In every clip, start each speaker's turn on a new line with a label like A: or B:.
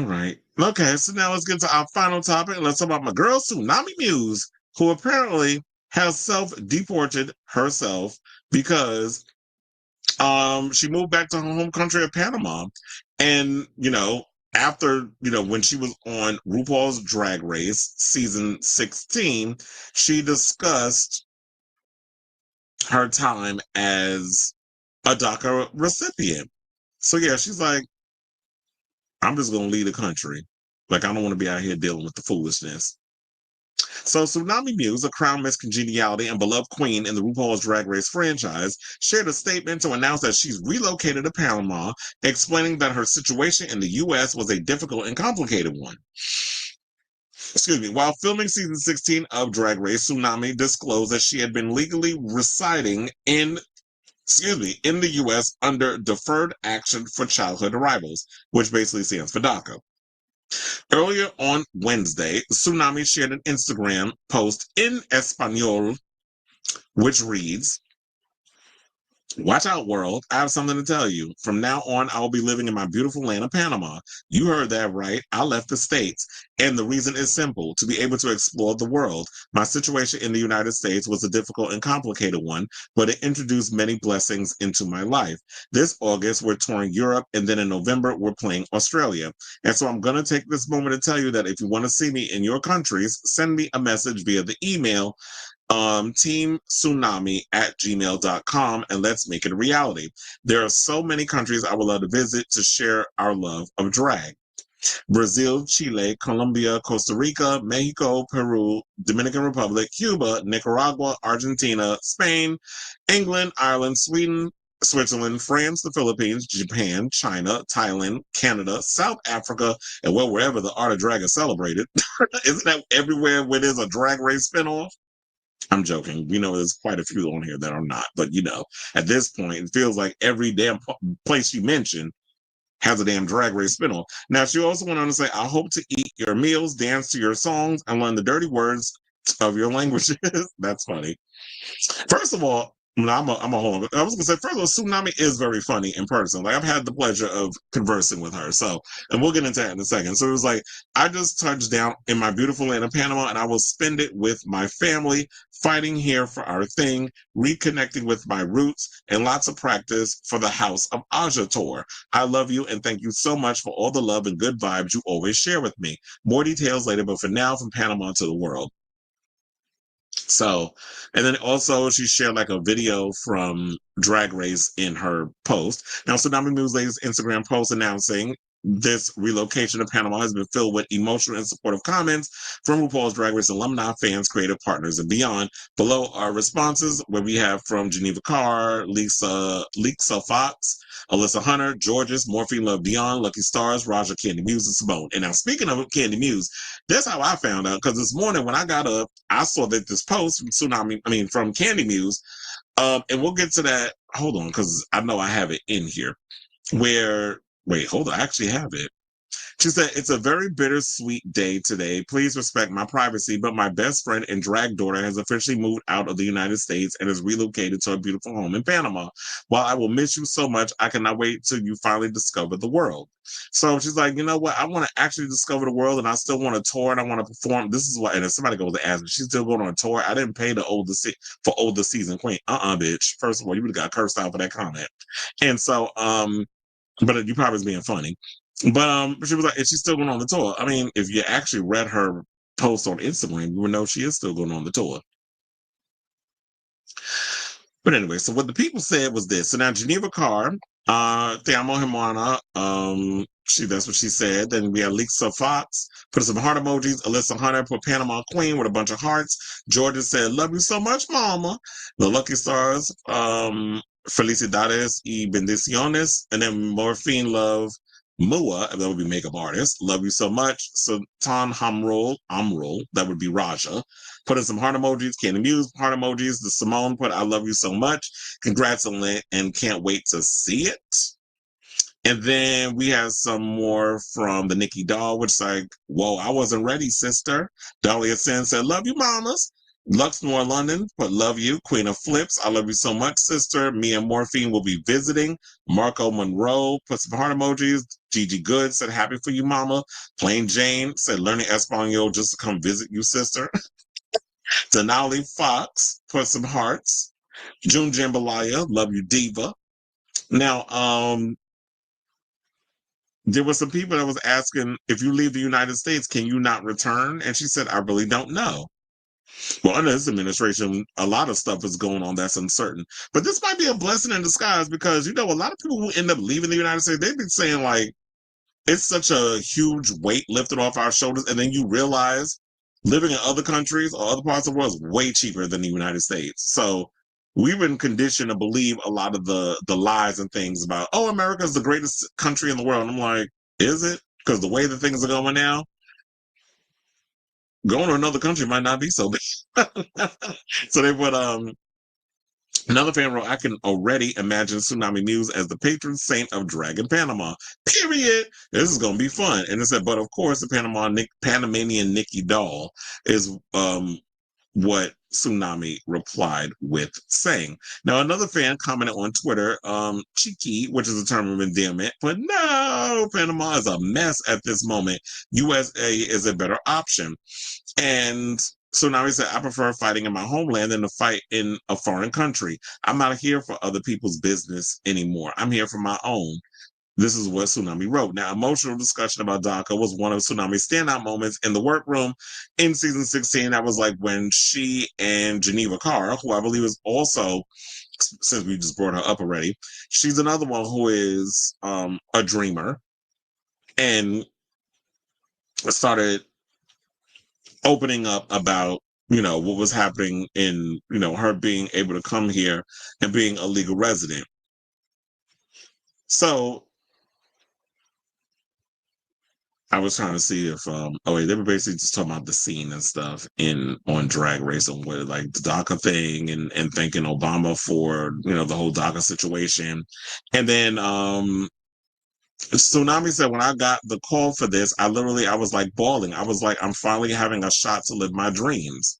A: All right. Okay, so now let's get to our final topic. Let's talk about my girl, Xunami Muse, who apparently has self-deported herself because she moved back to her home country of Panama. And, after, when she was on RuPaul's Drag Race season 16, she discussed her time as a DACA recipient. So yeah, she's like, I'm just gonna leave the country. Like, I don't want to be out here dealing with the foolishness. So Xunami Muse, a crown Miss Congeniality and beloved queen in the RuPaul's Drag Race franchise, shared a statement to announce that she's relocated to Panama, explaining that her situation in the U.S. was a difficult and complicated one. Excuse me. While filming season 16 of Drag Race, Xunami disclosed that she had been legally residing in the U.S. under Deferred Action for Childhood Arrivals, which basically stands for DACA. Earlier on Wednesday, Xunami shared an Instagram post in Espanol, which reads, "Watch out, world. I have something to tell you. From now on, I will be living in my beautiful land of Panama. You heard that right. I left the States. And the reason is simple, to be able to explore the world. My situation in the United States was a difficult and complicated one, but it introduced many blessings into my life. This August, we're touring Europe, and then in November, we're playing Australia. And so I'm going to take this moment to tell you that if you want to see me in your countries, send me a message via the email teamxunami@gmail.com, and let's make it a reality. There are so many countries I would love to visit to share our love of drag. Brazil, Chile, Colombia, Costa Rica, Mexico, Peru, Dominican Republic, Cuba, Nicaragua, Argentina, Spain, England, Ireland, Sweden, Switzerland, France, the Philippines, Japan, China, Thailand, Canada, South Africa, and wherever the art of drag is celebrated." Isn't that everywhere where there's a drag race spinoff? I'm joking. There's quite a few on here that are not, but at this point, it feels like every damn place you mention has a damn drag race spinoff. Now, she also went on to say, "I hope to eat your meals, dance to your songs, and learn the dirty words of your languages." That's funny. First of all, no, I'm a hold on. I was gonna say, first of all, Xunami is very funny in person. Like, I've had the pleasure of conversing with her. So, and we'll get into that in a second. So it was like, I just touched down in my beautiful land of Panama, and I will spend it with my family, fighting here for our thing, reconnecting with my roots, and lots of practice for the House of Aja tour. I love you, and thank you so much for all the love and good vibes you always share with me. More details later, but for now, from Panama to the world. So, and then also she shared like a video from Drag Race in her post. Now, Tsunami Newslay's Instagram post announcing this relocation to Panama has been filled with emotional and supportive comments from RuPaul's Drag Race alumni, fans, creative partners, and beyond. Below are responses where we have from Geneva Carr, Lisa Fox, Alyssa Hunter, Georges, Morphine Love Dion, Lucky Stars, Raja, Candy Muse, and Simone. And now, speaking of Candy Muse, that's how I found out, because this morning when I got up, I saw that this post from Candy Muse, and we'll get to that. Hold on, because I know I have it in here. Wait, hold on, I actually have it. She said, "It's a very bittersweet day today. Please respect my privacy, but my best friend and drag daughter has officially moved out of the United States and is relocated to a beautiful home in Panama. While I will miss you so much, I cannot wait till you finally discover the world." So she's like, you know what? I want to actually discover the world, and I still want to tour, and I want to perform. This is what, and if somebody goes to ask me, she's still going on a tour. I didn't pay the older season queen. Bitch. First of all, you would have got cursed out for that comment. And so, but you probably was being funny. But she was like, and she's still going on the tour. I mean, if you actually read her post on Instagram, you would know she is still going on the tour. But anyway, so what the people said was this. So now Geneva Carr, Te Amo Hermana, that's what she said. Then we had Lisa Fox, put some heart emojis. Alyssa Hunter put Panama Queen with a bunch of hearts. Georgia said, "Love you so much, mama." The Lucky Stars, Felicidades y bendiciones. And then Morphine Love Mua, that would be makeup artist. "Love you so much." Sultan Amrol, that would be Raja. Put in some heart emojis. Candy Muse, heart emojis. The Simone put, "I love you so much. Congrats on it and can't wait to see it." And then we have some more from the Nikki Doll, which is like, "Whoa, I wasn't ready, sister." Dahlia Sen said, "Love you, mamas." Luxmore London put love you. Queen of Flips, I love you so much, sister. Mia Morphine will be visiting. Marco Monroe put some heart emojis. Gigi Good said happy for you, mama. Plain Jane said learning Espanol just to come visit you, sister. Denali Fox put some hearts. June Jambalaya, love you, diva. Now, there were some people that was asking, if you leave the United States, can you not return? And she said, I really don't know. Well, under this administration, a lot of stuff is going on that's uncertain. But this might be a blessing in disguise because, a lot of people who end up leaving the United States, they've been saying, like, it's such a huge weight lifted off our shoulders. And then you realize living in other countries or other parts of the world is way cheaper than the United States. So we've been conditioned to believe a lot of the lies and things about, oh, America's the greatest country in the world. And I'm like, is it? Because the way that things are going now, going to another country might not be so big. So they put another fan wrote, I can already imagine Xunami Muse as the patron saint of drag in Panama. Period. This is gonna be fun. And it said, but of course the Panamanian Nikki Doll is what Xunami replied with saying. Now, another fan commented on Twitter, cheeky, which is a term of endearment, but no, Panama is a mess at this moment. USA is a better option. And Tsunami said, I prefer fighting in my homeland than to fight in a foreign country. I'm not here for other people's business anymore. I'm here for my own. This is what Xunami wrote. Now, emotional discussion about DACA was one of Tsunami's standout moments in the workroom in season 16. That was like when she and Geneva Carr, who I believe is also, since we just brought her up already, she's another one who is a dreamer and started opening up about what was happening in her being able to come here and being a legal resident. So I was trying to see if they were basically just talking about the scene and stuff on Drag Race and what, like, the DACA thing and thanking Obama for the whole DACA situation. And then Tsunami said, when I got the call for this, I was like bawling. I was like, I'm finally having a shot to live my dreams.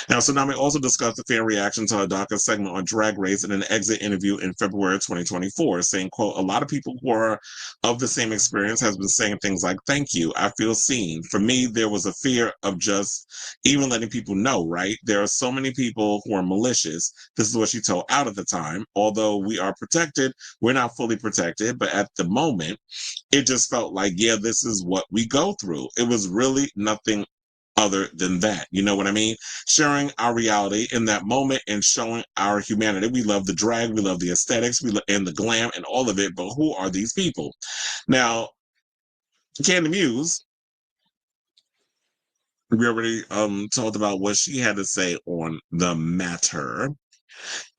A: Now, Tsunami also discussed the fan reaction to a DACA segment on Drag Race in an exit interview in February 2024, saying, quote, a lot of people who are of the same experience has been saying things like, thank you, I feel seen. For me, there was a fear of just even letting people know, right? There are so many people who are malicious. This is what she told Out at the time. Although we are protected, we're not fully protected, but at the moment, it just felt like, yeah, this is what we go through. It was really nothing other than that. You know what I mean? Sharing our reality in that moment and showing our humanity. We love the drag, we love the aesthetics, and the glam and all of it, but who are these people? Now, Candy Muse, we already talked about what she had to say on the matter.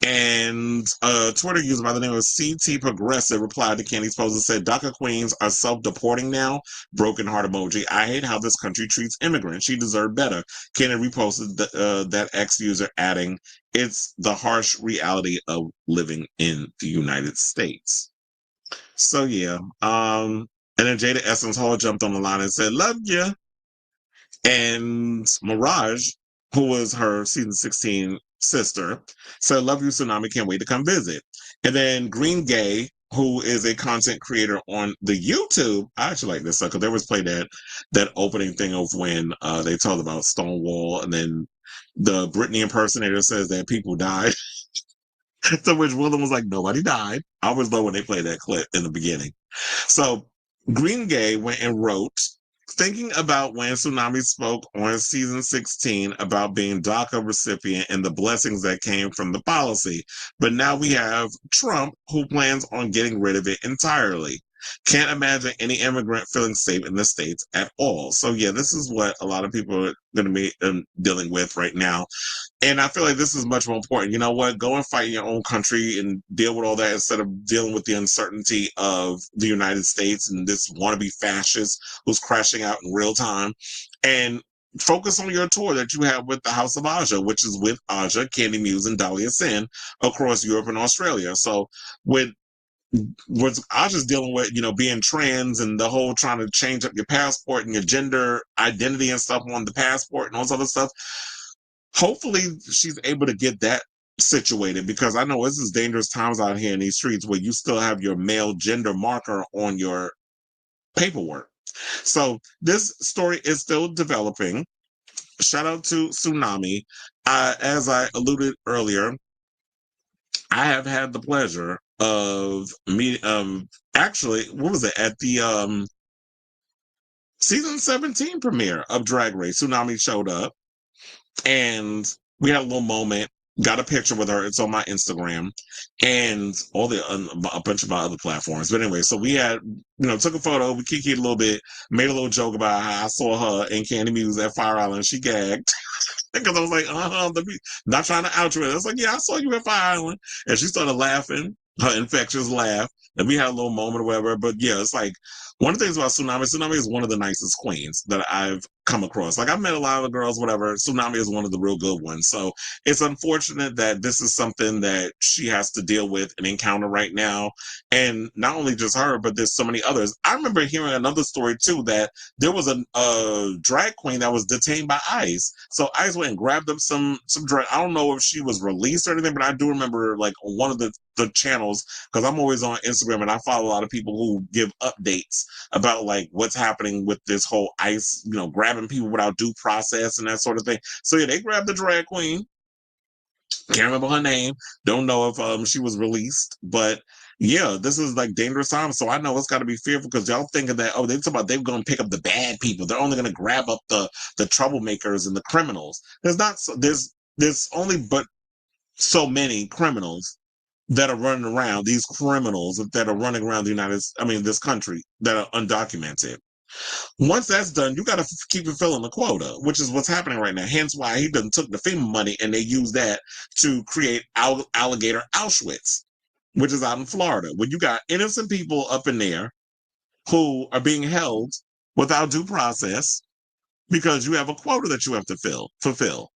A: And a Twitter user by the name of CT Progressive replied to Candy's post and said, DACA queens are self-deporting now. Broken heart emoji. I hate how this country treats immigrants. She deserved better. Candy reposted that X user adding, it's the harsh reality of living in the United States. So yeah. And then Jada Essence Hall jumped on the line and said, love ya. And Mirage, who was her season 16 sister, said, love you, Xunami, can't wait to come visit. And then Green Gay, who is a content creator on the YouTube, I actually like this because they always play that opening thing of when they talked about Stonewall, and then the Britney impersonator says that people died. To which Willem was like, nobody died. I always love when they play that clip in the beginning. So Green Gay went and wrote, thinking about when Xunami spoke on season 16 about being DACA recipient and the blessings that came from the policy. But now we have Trump, who plans on getting rid of it entirely. Can't imagine any immigrant feeling safe in the States at all. So yeah, this is what a lot of people are going to be dealing with right now. And I feel like this is much more important. You know what? Go and fight in your own country and deal with all that instead of dealing with the uncertainty of the United States and this wannabe fascist who's crashing out in real time. And focus on your tour that you have with the House of Aja, which is with Aja, Candy Muse, and Dahlia Sin across Europe and Australia. So with what Aja's dealing with, being trans and the whole trying to change up your passport and your gender identity and stuff on the passport and all this other stuff. hopefully she's able to get that situated, because I know this is dangerous times out here in these streets where you still have your male gender marker on your paperwork. So this story is still developing. Shout out to Xunami. As I alluded earlier, I have had the pleasure of me actually, what was it, at the season 17 premiere of Drag Race. Xunami showed up and we had a little moment, got a picture with her. It's on my Instagram and all the a bunch of my other platforms. But anyway, so we had, took a photo, we kikied a little bit, made a little joke about how I saw her and Candy Muse at Fire Island. She gagged. Because I was like, not trying to out her. I was like, yeah, I saw you at Fire Island. And she started laughing, her infectious laugh. And we had a little moment or whatever. But yeah, it's like one of the things about Xunami is one of the nicest queens that I've come across. Like, I've met a lot of the girls, whatever. Xunami is one of the real good ones. So it's unfortunate that this is something that she has to deal with and encounter right now. And not only just her, but there's so many others. I remember hearing another story too, that there was a drag queen that was detained by ICE. So ICE went and grabbed them some drag. I don't know if she was released or anything, but I do remember, like, on one of the channels, because I'm always on Instagram and I follow a lot of people who give updates about, like, what's happening with this whole ICE, grabbing people without due process and that sort of thing. So yeah, they grabbed the drag queen. Can't remember her name. Don't know if she was released, but yeah, this is like dangerous times. So I know it's got to be fearful, because y'all thinking that, they talk about they're going to pick up the bad people. They're only going to grab up the troublemakers and the criminals. There's not. There's only but so many criminals that are running around. These criminals that are running around this country, that are undocumented. Once that's done, you got to keep fulfilling the quota, which is what's happening right now. Hence why he done took the FEMA money and they used that to create alligator Auschwitz, which is out in Florida, where you got innocent people up in there who are being held without due process because you have a quota that you have to fulfill.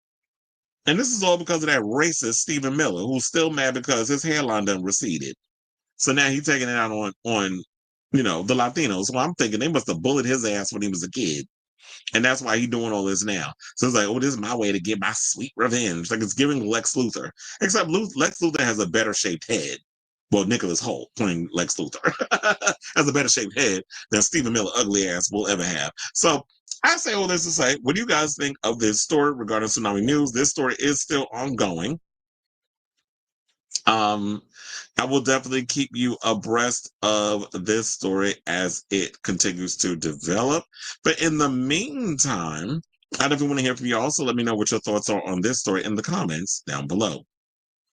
A: And this is all because of that racist Stephen Miller, who's still mad because his hairline done receded. So now he's taking it out on the Latinos. So I'm thinking they must have bullied his ass when he was a kid. And that's why he's doing all this now. So it's like, this is my way to get my sweet revenge. Like, it's giving Lex Luthor. Except Lex Luthor has a better shaped head. Well, Nicholas Hoult, playing Lex Luthor, has a better shaped head than Stephen Miller ugly ass will ever have. So I say all this to say, what do you guys think of this story regarding Xunami Muse? This story is still ongoing. I will definitely keep you abreast of this story as it continues to develop. But in the meantime, I definitely want to hear from you. Also, let me know what your thoughts are on this story in the comments down below.